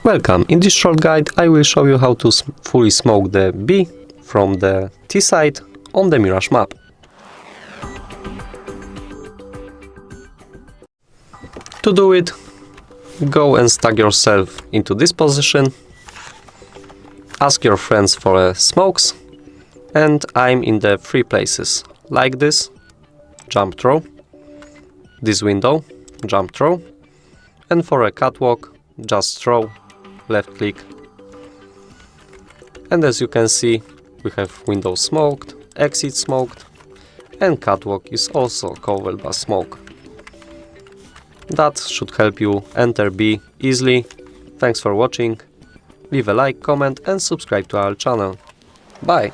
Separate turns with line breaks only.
Welcome! In this short guide I will show you how to fully smoke the B from the T side on the Mirage map. To do it, go and stack yourself into this position, ask your friends for smokes, and I'm in the three places, like this, jump throw, this window, jump throw, and for a catwalk, just throw, left click. And as you can see, we have window smoked, exit smoked, and catwalk is also covered by smoke. That should help you enter B easily. Thanks for watching. Leave a like, comment and subscribe to our channel. Bye!